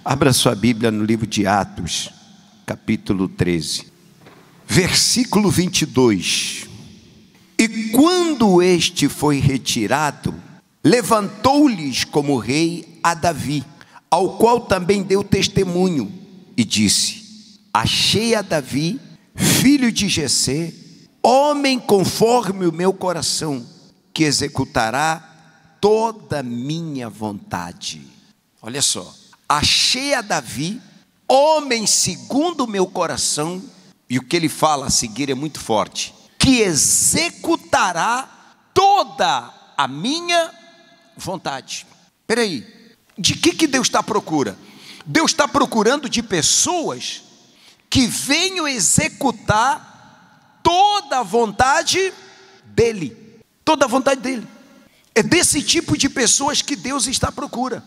Abra sua Bíblia no livro de Atos, capítulo 13, versículo 22. E quando este foi retirado, levantou-lhes como rei a Davi, ao qual também deu testemunho, e disse: achei a Davi, filho de Jessé, homem conforme o meu coração, que executará toda a minha vontade. Olha só, achei a Davi, homem segundo o meu coração, e o que ele fala a seguir é muito forte, que executará toda a minha vontade. Espera aí, de que Deus está à procura? Deus está procurando de pessoas que venham executar toda a vontade dele. Toda a vontade dele. É desse tipo de pessoas que Deus está à procura.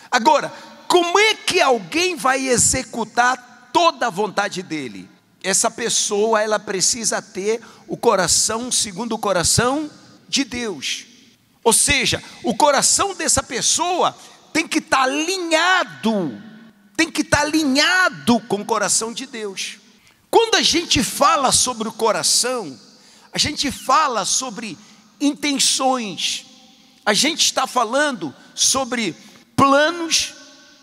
Agora, como é que alguém vai executar toda a vontade dele? Essa pessoa, ela precisa ter o coração segundo o coração de Deus. Ou seja, o coração dessa pessoa tem que estar alinhado, com o coração de Deus. Quando a gente fala sobre o coração, a gente fala sobre intenções, a gente está falando sobre planos,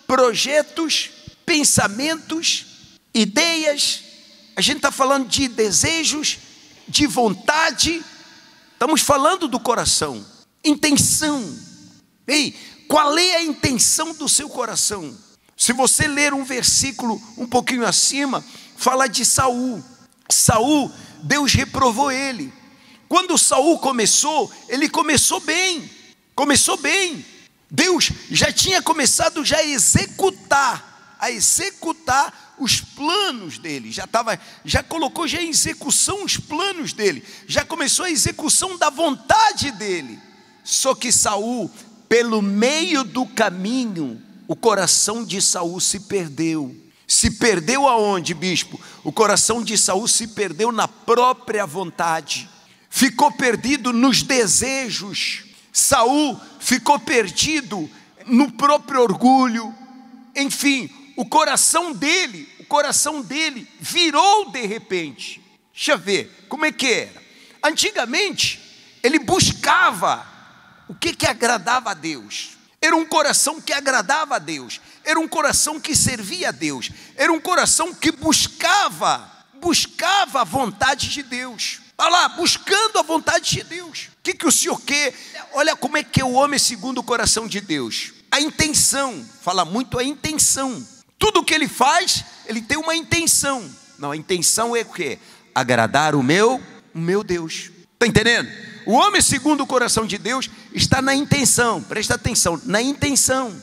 projetos, pensamentos, ideias, a gente está falando de desejos, de vontade, estamos falando do coração, intenção. Ei, qual é a intenção do seu coração? Se você ler um versículo um pouquinho acima, fala de Saul. Saul, Deus reprovou ele. Quando Saul começou, ele começou bem. Deus já tinha começado a executar os planos dele. Já colocou em execução os planos dele. Já começou a execução da vontade dele. Só que Saul, pelo meio do caminho, o coração de Saul se perdeu. Se perdeu aonde, bispo? O coração de Saul se perdeu na própria vontade. Ficou perdido nos desejos. Saul ficou perdido no próprio orgulho. Enfim, o coração dele virou de repente. Deixa eu ver, como é que era? Antigamente, ele buscava o que agradava a Deus. Era um coração que agradava a Deus. Era um coração que servia a Deus. Era um coração que buscava a vontade de Deus. Olha lá, buscando a vontade de Deus. O que o Senhor quer? Olha como é que é o homem segundo o coração de Deus. A intenção, fala muito a intenção. Tudo que ele faz, ele tem uma intenção. Não, a intenção é o quê? Agradar o meu Deus. Está entendendo? O homem segundo o coração de Deus está na intenção. Presta atenção, na intenção.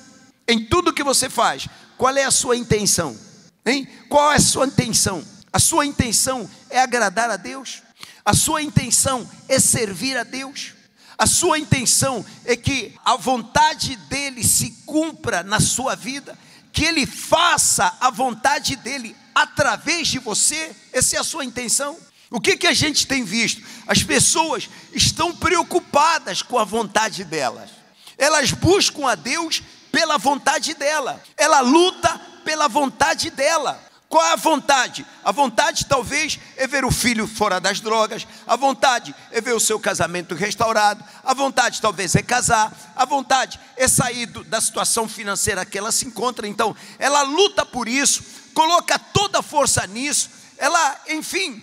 Em tudo que você faz, qual é a sua intenção? Hein? Qual é a sua intenção? A sua intenção é agradar a Deus? A sua intenção é servir a Deus? A sua intenção é que a vontade dele se cumpra na sua vida? Que ele faça a vontade dele através de você? Essa é a sua intenção? O que a gente tem visto? As pessoas estão preocupadas com a vontade delas. Elas buscam a Deus pela vontade dela. Ela luta pela vontade dela. Qual é a vontade? A vontade talvez é ver o filho fora das drogas. A vontade é ver o seu casamento restaurado. A vontade talvez é casar. A vontade é sair da situação financeira que ela se encontra. Então, ela luta por isso, coloca toda a força nisso. Ela, enfim,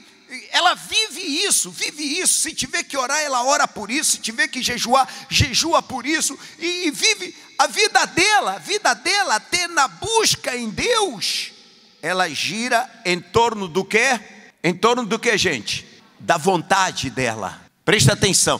ela vive isso. Se tiver que orar, ela ora por isso. Se tiver que jejuar, jejua por isso. E vive a vida dela, até na busca em Deus. Ela gira em torno do quê? Em torno do que, gente? Da vontade dela. Presta atenção.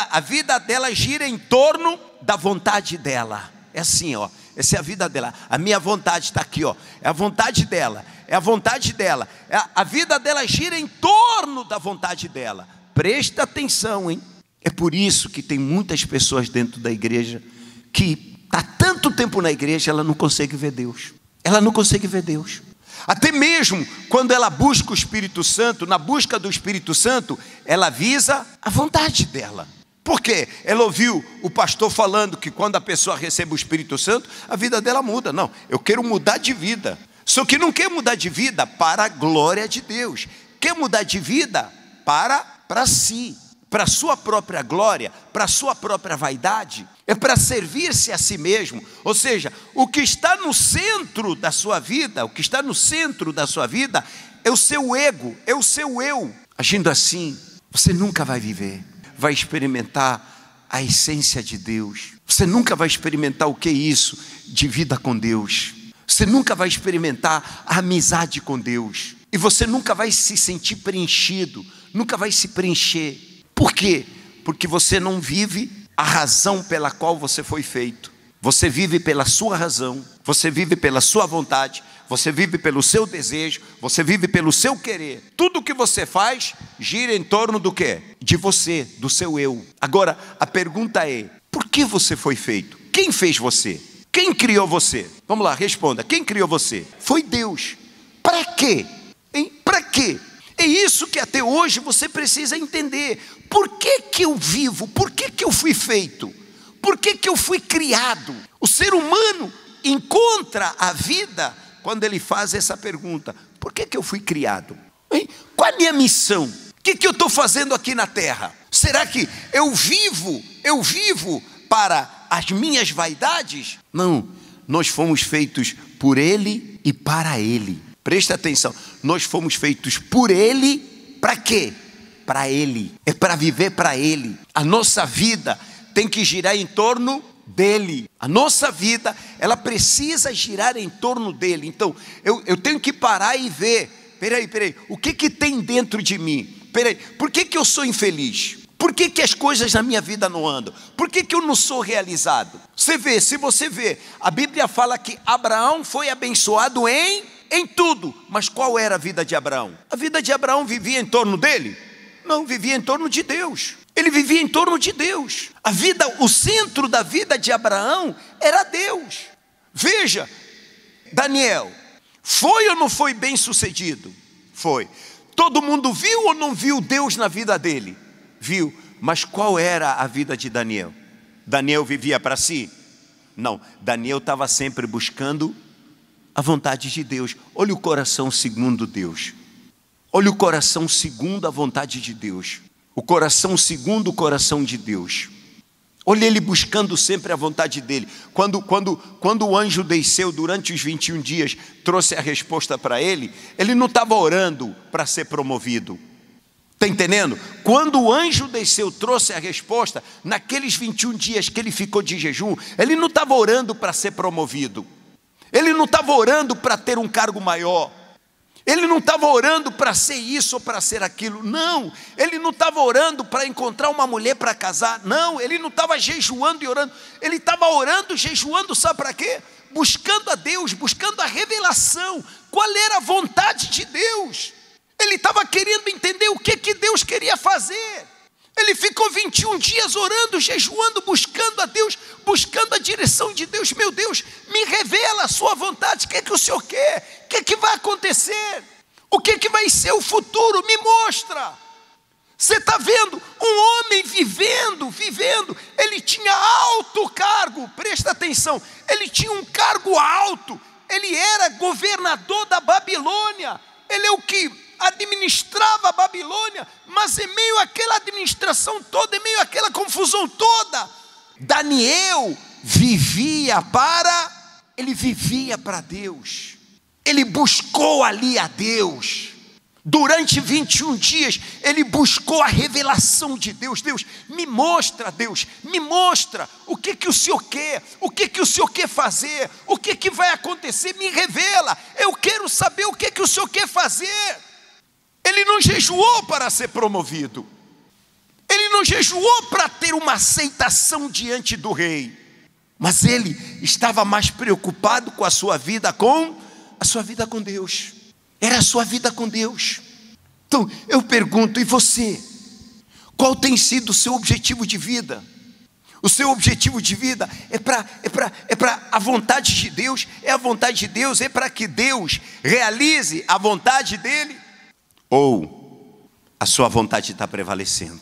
A vida dela gira em torno da vontade dela. É assim, ó. Essa é a vida dela. A minha vontade está aqui, ó. É a vontade dela. É a vontade dela. A vida dela gira em torno da vontade dela. Presta atenção, hein? É por isso que tem muitas pessoas dentro da igreja que está tanto tempo na igreja, ela não consegue ver Deus. Ela não consegue ver Deus. Até mesmo quando ela busca o Espírito Santo, na busca do Espírito Santo, ela visa a vontade dela. Por quê? Ela ouviu o pastor falando que quando a pessoa recebe o Espírito Santo, a vida dela muda. Não, eu quero mudar de vida. Só que não quer mudar de vida para a glória de Deus. Quer mudar de vida para si, para a sua própria glória, para a sua própria vaidade. É para servir-se a si mesmo. Ou seja, o que está no centro da sua vida, é o seu ego, é o seu eu. Agindo assim, você nunca vai viver. Vai experimentar a essência de Deus. Você nunca vai experimentar o que é isso de vida com Deus. Você nunca vai experimentar a amizade com Deus. E você nunca vai se sentir preenchido, nunca vai se preencher. Por quê? Porque você não vive a razão pela qual você foi feito. Você vive pela sua razão, você vive pela sua vontade, você vive pelo seu desejo, você vive pelo seu querer. Tudo que você faz gira em torno do quê? De você, do seu eu. Agora, a pergunta é, por que você foi feito? Quem fez você? Quem criou você? Vamos lá, responda. Quem criou você? Foi Deus. Para quê? Para quê? É isso que até hoje você precisa entender. Por que que eu vivo? Por que que eu fui feito? Por que que eu fui criado? O ser humano encontra a vida quando ele faz essa pergunta. Por que que eu fui criado? Qual a minha missão? O que que eu estou fazendo aqui na terra? Será que eu vivo para as minhas vaidades? Não, nós fomos feitos por Ele e para Ele. Presta atenção, nós fomos feitos por Ele, para quê? Para Ele, é para viver para Ele. A nossa vida tem que girar em torno dEle. A nossa vida, ela precisa girar em torno dEle. Então, eu tenho que parar e ver, peraí, o que que tem dentro de mim? Peraí, por que que eu sou infeliz? Por que que as coisas na minha vida não andam? Por que que eu não sou realizado? Se você vê, a Bíblia fala que Abraão foi abençoado em tudo. Mas qual era a vida de Abraão? A vida de Abraão vivia em torno dele? Não, vivia em torno de Deus. Ele vivia em torno de Deus. O centro da vida de Abraão era Deus. Veja, Daniel, foi ou não foi bem sucedido? Foi. Todo mundo viu ou não viu Deus na vida dele? Viu. Mas qual era a vida de Daniel? Daniel vivia para si? Não, Daniel estava sempre buscando a vontade de Deus. Olha o coração segundo Deus. Olha o coração segundo a vontade de Deus. O coração segundo o coração de Deus. Olha ele buscando sempre a vontade dele. Quando o anjo desceu durante os 21 dias, trouxe a resposta para ele, ele não estava orando para ser promovido. Está entendendo? Quando o anjo desceu, trouxe a resposta, naqueles 21 dias que ele ficou de jejum, ele não estava orando para ser promovido. Ele não estava orando para ter um cargo maior. Ele não estava orando para ser isso ou para ser aquilo. Não, ele não estava orando para encontrar uma mulher para casar. Não, ele não estava jejuando e orando. Ele estava orando, jejuando, sabe para quê? Buscando a Deus, buscando a revelação. Qual era a vontade de Deus? Ele estava querendo entender o que Deus queria fazer. Ele ficou 21 dias orando, jejuando, buscando a Deus, buscando a direção de Deus. Meu Deus, me revela a sua vontade. O que é que o Senhor quer? O que é que vai acontecer? O que é que vai ser o futuro? Me mostra. Você está vendo um homem vivendo. Ele tinha alto cargo, presta atenção. Ele tinha um cargo alto. Ele era governador da Babilônia. Ele é o que administrava a Babilônia, mas em meio àquela administração toda, em meio àquela confusão toda, Daniel vivia para Deus. Ele buscou ali a Deus. Durante 21 dias, ele buscou a revelação de Deus. Deus, me mostra, Deus, me mostra o que o Senhor quer, o que o Senhor quer fazer, o que vai acontecer, me revela. Eu quero saber o que o Senhor quer fazer. Ele não jejuou para ser promovido. Ele não jejuou para ter uma aceitação diante do rei. Mas ele estava mais preocupado com a sua vida com Deus. Era a sua vida com Deus. Então, eu pergunto, e você? Qual tem sido o seu objetivo de vida? O seu objetivo de vida é para a vontade de Deus? É a vontade de Deus? É para que Deus realize a vontade dele? Ou a sua vontade está prevalecendo?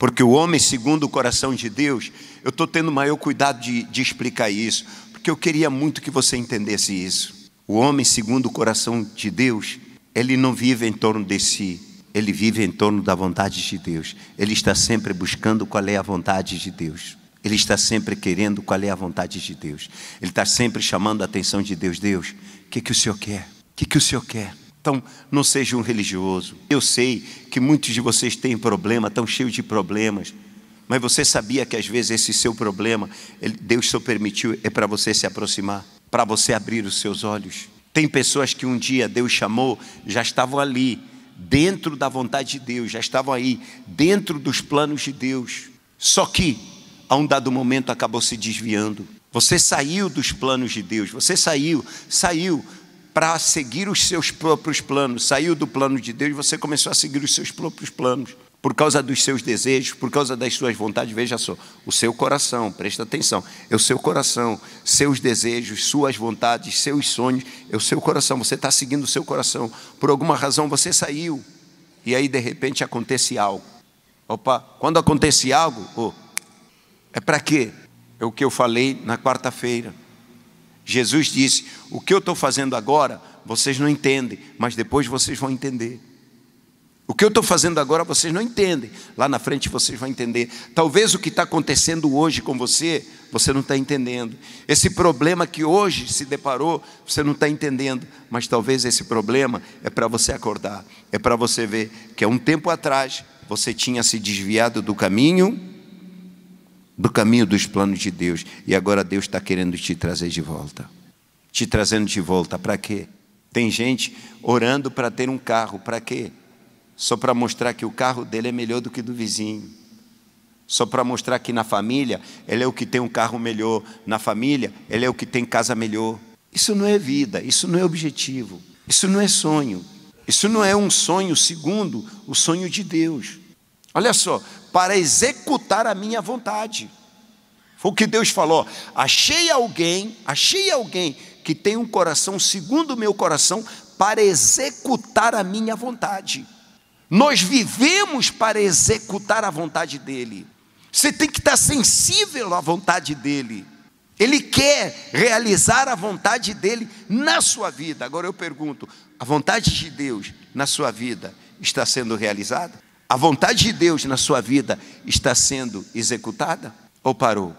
Porque o homem segundo o coração de Deus, eu estou tendo maior cuidado de explicar isso, porque eu queria muito que você entendesse isso. O homem segundo o coração de Deus, ele não vive em torno de si, ele vive em torno da vontade de Deus. Ele está sempre buscando qual é a vontade de Deus. Ele está sempre querendo qual é a vontade de Deus. Ele está sempre chamando a atenção de Deus. Deus, o que o Senhor quer? O que o Senhor quer? Então, não seja um religioso. Eu sei que muitos de vocês têm problema, estão cheios de problemas. Mas você sabia que às vezes esse seu problema, Deus só permitiu, é para você se aproximar, para você abrir os seus olhos. Tem pessoas que um dia Deus chamou, já estavam ali, dentro da vontade de Deus, já estavam aí, dentro dos planos de Deus. Só que, a um dado momento, acabou se desviando. Você saiu dos planos de Deus, você saiu para seguir os seus próprios planos, saiu do plano de Deus e você começou a seguir os seus próprios planos, por causa dos seus desejos, por causa das suas vontades. Veja só, o seu coração, presta atenção, é o seu coração, seus desejos, suas vontades, seus sonhos, é o seu coração, você está seguindo o seu coração, por alguma razão você saiu, e aí de repente acontece algo. Opa, quando acontece algo, é para quê? É o que eu falei na quarta-feira. Jesus disse, o que eu estou fazendo agora, vocês não entendem, mas depois vocês vão entender. O que eu estou fazendo agora, vocês não entendem, lá na frente vocês vão entender. Talvez o que está acontecendo hoje com você, você não está entendendo. Esse problema que hoje se deparou, você não está entendendo, mas talvez esse problema é para você acordar, é para você ver que há um tempo atrás, você tinha se desviado do caminho dos planos de Deus, e agora Deus está querendo te trazer de volta. Te trazendo de volta, para quê? Tem gente orando para ter um carro, para quê? Só para mostrar que o carro dele é melhor do que do vizinho. Só para mostrar que na família, ele é o que tem um carro melhor. Na família, ele é o que tem casa melhor. Isso não é vida, isso não é objetivo. Isso não é sonho. Isso não é um sonho segundo o sonho de Deus. Olha só, para executar a minha vontade. Foi o que Deus falou. Achei alguém que tem um coração segundo o meu coração para executar a minha vontade. Nós vivemos para executar a vontade dele. Você tem que estar sensível à vontade dele. Ele quer realizar a vontade dele na sua vida. Agora eu pergunto, a vontade de Deus na sua vida está sendo realizada? A vontade de Deus na sua vida está sendo executada? Ou parou?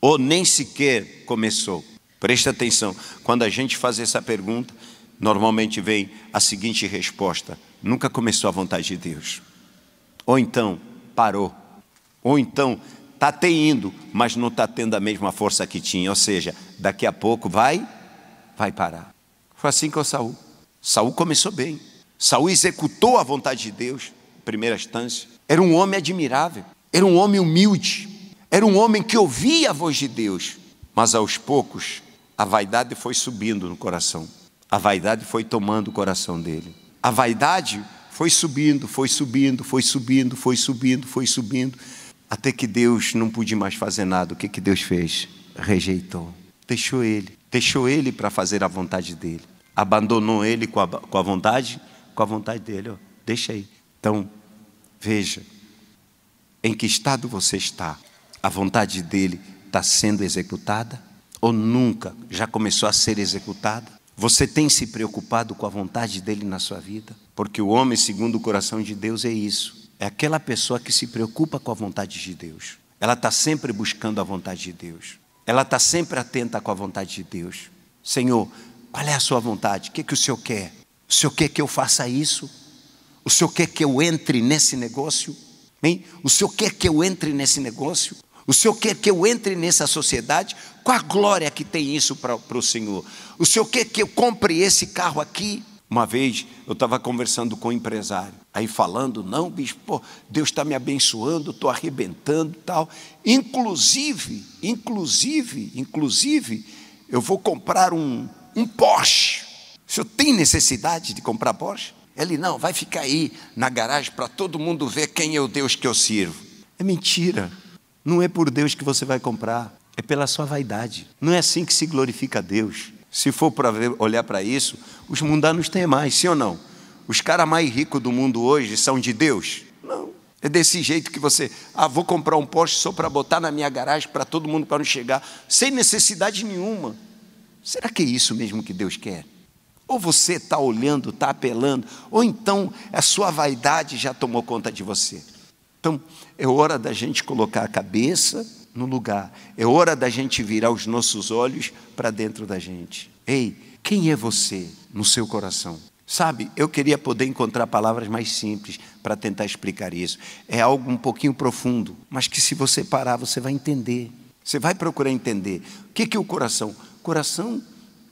Ou nem sequer começou? Presta atenção, quando a gente faz essa pergunta, normalmente vem a seguinte resposta: nunca começou a vontade de Deus. Ou então, parou. Ou então, está até indo, mas não está tendo a mesma força que tinha. Ou seja, daqui a pouco vai parar. Foi assim com Saul. Saul começou bem. Saul executou a vontade de Deus, em primeira instância. Era um homem admirável. Era um homem humilde. Era um homem que ouvia a voz de Deus. Mas aos poucos, a vaidade foi subindo no coração. A vaidade foi tomando o coração dele. A vaidade foi subindo, até que Deus não pôde mais fazer nada. O que Deus fez? Rejeitou. Deixou ele para fazer a vontade dele. Abandonou ele com a vontade dele. Deixa aí. Então, veja, em que estado você está? A vontade dele está sendo executada? Ou nunca já começou a ser executada? Você tem se preocupado com a vontade dele na sua vida? Porque o homem segundo o coração de Deus é isso. É aquela pessoa que se preocupa com a vontade de Deus. Ela está sempre buscando a vontade de Deus. Ela está sempre atenta com a vontade de Deus. Senhor, qual é a sua vontade? O que o Senhor quer? O Senhor quer que eu faça isso? O Senhor quer que eu entre nesse negócio? Hein? O Senhor quer que eu entre nesse negócio? O Senhor quer que eu entre nessa sociedade? Qual a glória que tem isso para o Senhor? O Senhor quer que eu compre esse carro aqui? Uma vez eu estava conversando com um empresário, aí falando, não bispo, pô, Deus está me abençoando, estou arrebentando e tal. Inclusive, eu vou comprar um Porsche. O senhor tem necessidade de comprar Porsche? Ele, não, vai ficar aí na garagem para todo mundo ver quem é o Deus que eu sirvo. É mentira. Não é por Deus que você vai comprar, é pela sua vaidade. Não é assim que se glorifica a Deus. Se for para olhar para isso, os mundanos têm mais, sim ou não? Os caras mais ricos do mundo hoje são de Deus? Não, É desse jeito que você, vou comprar um Porsche só para botar na minha garagem, para todo mundo para não chegar, sem necessidade nenhuma. Será que é isso mesmo que Deus quer? Ou você está olhando, está apelando, ou então a sua vaidade já tomou conta de você. Então, é hora da gente colocar a cabeça no lugar, é hora da gente virar os nossos olhos para dentro da gente. Ei, quem é você no seu coração? Sabe, eu queria poder encontrar palavras mais simples para tentar explicar isso. É algo um pouquinho profundo, mas que se você parar, você vai entender. Você vai procurar entender. O que é o coração? Coração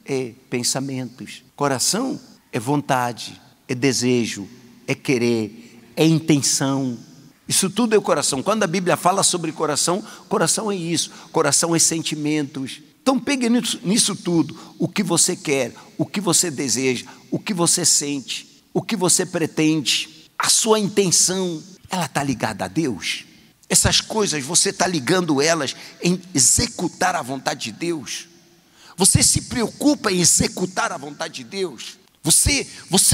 é pensamentos. Coração é vontade, é desejo, é querer, é intenção. Isso tudo é o coração. Quando a Bíblia fala sobre coração, coração é isso. Coração é sentimentos. Então pegue nisso tudo, o que você quer, o que você deseja, o que você sente, o que você pretende, a sua intenção, ela está ligada a Deus? Essas coisas, você está ligando elas em executar a vontade de Deus? Você se preocupa em executar a vontade de Deus? Você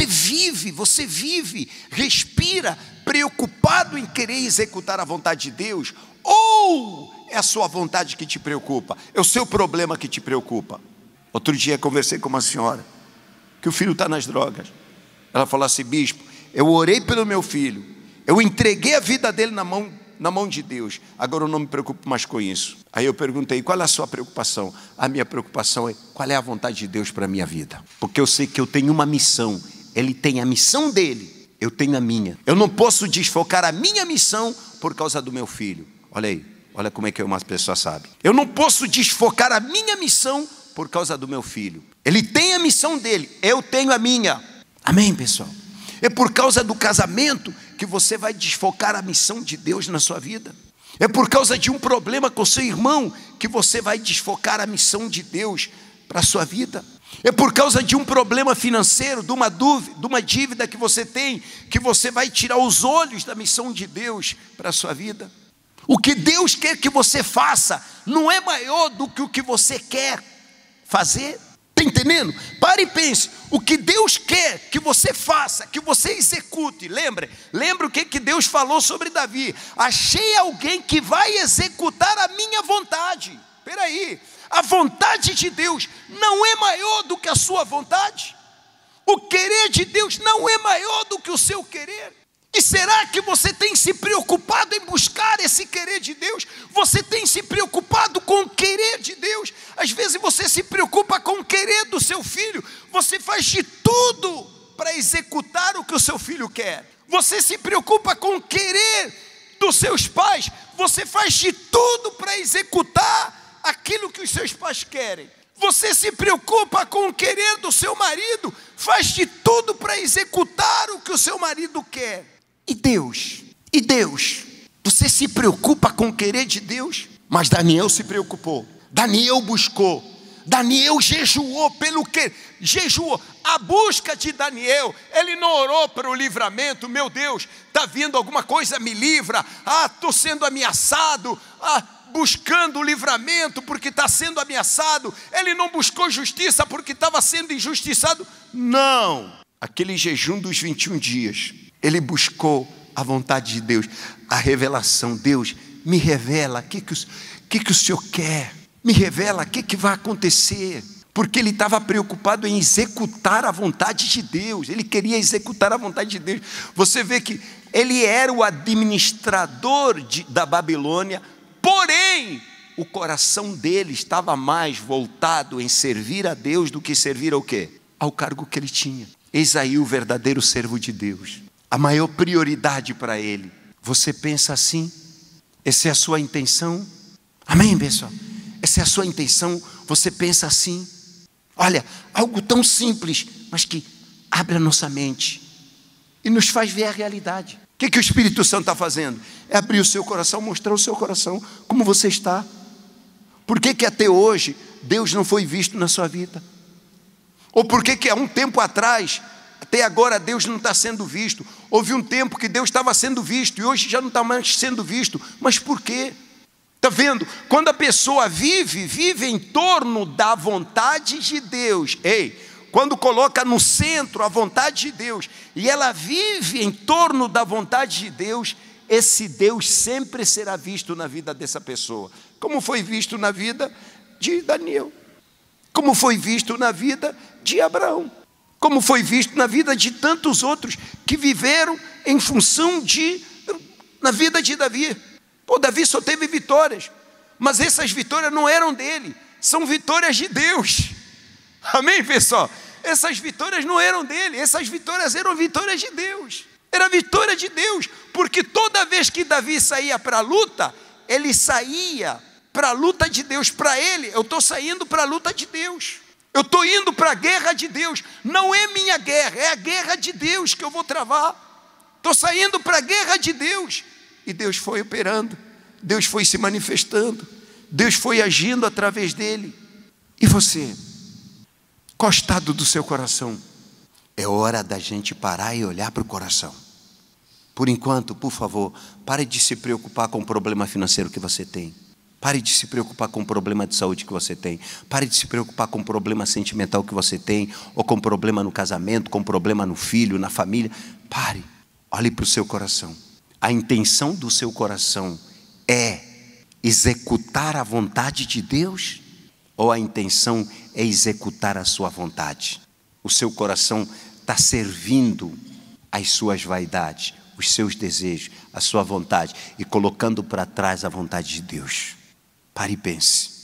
vive, respira, preocupado em querer executar a vontade de Deus? Ou é a sua vontade que te preocupa? É o seu problema que te preocupa? Outro dia conversei com uma senhora, que o filho está nas drogas. Ela falou assim: bispo, eu orei pelo meu filho, eu entreguei a vida dele na mão de Deus, agora eu não me preocupo mais com isso. Aí eu perguntei: qual é a sua preocupação? A minha preocupação é: qual é a vontade de Deus para a minha vida? Porque eu sei que eu tenho uma missão, Ele tem a missão dele, eu tenho a minha. Eu não posso desfocar a minha missão por causa do meu filho. Olha aí, olha como é que uma pessoa sabe. Eu não posso desfocar a minha missão por causa do meu filho. Ele tem a missão dele, eu tenho a minha. Amém, pessoal? É por causa do casamento que você vai desfocar a missão de Deus na sua vida. É por causa de um problema com seu irmão que você vai desfocar a missão de Deus para a sua vida. É por causa de um problema financeiro, de uma dívida que você tem, que você vai tirar os olhos da missão de Deus para a sua vida. O que Deus quer que você faça não é maior do que o que você quer fazer. Está entendendo? Pare e pense. O que Deus quer que você faça, que você execute. Lembra o que Deus falou sobre Davi: achei alguém que vai executar a minha vontade. Espera aí, a vontade de Deus não é maior do que a sua vontade? O querer de Deus não é maior do que o seu querer? E será que você tem se preocupado em buscar esse querer de Deus? Você tem se preocupado com o querer de Deus? Às vezes você se preocupa com o querer do seu filho. Você faz de tudo para executar o que o seu filho quer. Você se preocupa com o querer dos seus pais. Você faz de tudo para executar aquilo que os seus pais querem. Você se preocupa com o querer do seu marido. Faz de tudo para executar o que o seu marido quer. E Deus? Você se preocupa com o querer de Deus? Mas Daniel se preocupou. Daniel buscou. Daniel jejuou pelo que? Jejuou. A busca de Daniel, ele não orou para o livramento. Meu Deus, está vindo alguma coisa, me livra. Estou sendo ameaçado. Buscando o livramento porque está sendo ameaçado. Ele não buscou justiça porque estava sendo injustiçado. Não. Aquele jejum dos 21 dias, ele buscou a vontade de Deus, a revelação. Deus, me revela o que o Senhor quer. Me revela o que vai acontecer. Porque ele estava preocupado em executar a vontade de Deus. Ele queria executar a vontade de Deus. Você vê que ele era o administrador da Babilônia, porém, o coração dele estava mais voltado em servir a Deus do que servir ao quê? Ao cargo que ele tinha. Eis aí o verdadeiro servo de Deus. A maior prioridade para ele. Você pensa assim? Essa é a sua intenção? Amém, pessoal? Essa é a sua intenção? Você pensa assim? Olha, algo tão simples, mas que abre a nossa mente e nos faz ver a realidade. O que o Espírito Santo está fazendo? É abrir o seu coração, mostrar o seu coração, como você está. Por que até hoje Deus não foi visto na sua vida? Ou por que há um tempo atrás, até agora Deus não está sendo visto? Houve um tempo que Deus estava sendo visto e hoje já não está mais sendo visto. Mas por quê? Está vendo? Quando a pessoa vive em torno da vontade de Deus. Quando coloca no centro a vontade de Deus e ela vive em torno da vontade de Deus, esse Deus sempre será visto na vida dessa pessoa, como foi visto na vida de Daniel, como foi visto na vida de Abraão, como foi visto na vida de tantos outros que viveram em função na vida de Davi. Davi só teve vitórias, mas essas vitórias não eram dele, são vitórias de Deus. Amém, pessoal? Essas vitórias não eram dele, essas vitórias eram vitórias de Deus. Era vitória de Deus, porque toda vez que Davi saía para a luta, ele saía para a luta de Deus. Para ele, eu estou saindo para a luta de Deus, eu estou indo para a guerra de Deus. Não é minha guerra, é a guerra de Deus que eu vou travar. Estou saindo para a guerra de Deus. E Deus foi operando, Deus foi se manifestando, Deus foi agindo através dele. E você? Qual o estado do seu coração? É hora da gente parar e olhar para o coração. Por enquanto, por favor, pare de se preocupar com o problema financeiro que você tem. Pare de se preocupar com o problema de saúde que você tem. Pare de se preocupar com o problema sentimental que você tem, ou com o problema no casamento, com o problema no filho, na família. Pare, olhe para o seu coração. A intenção do seu coração é executar a vontade de Deus? Ou a intenção é executar a sua vontade? O seu coração está servindo às suas vaidades, os seus desejos, a sua vontade, e colocando para trás a vontade de Deus. Pare e pense.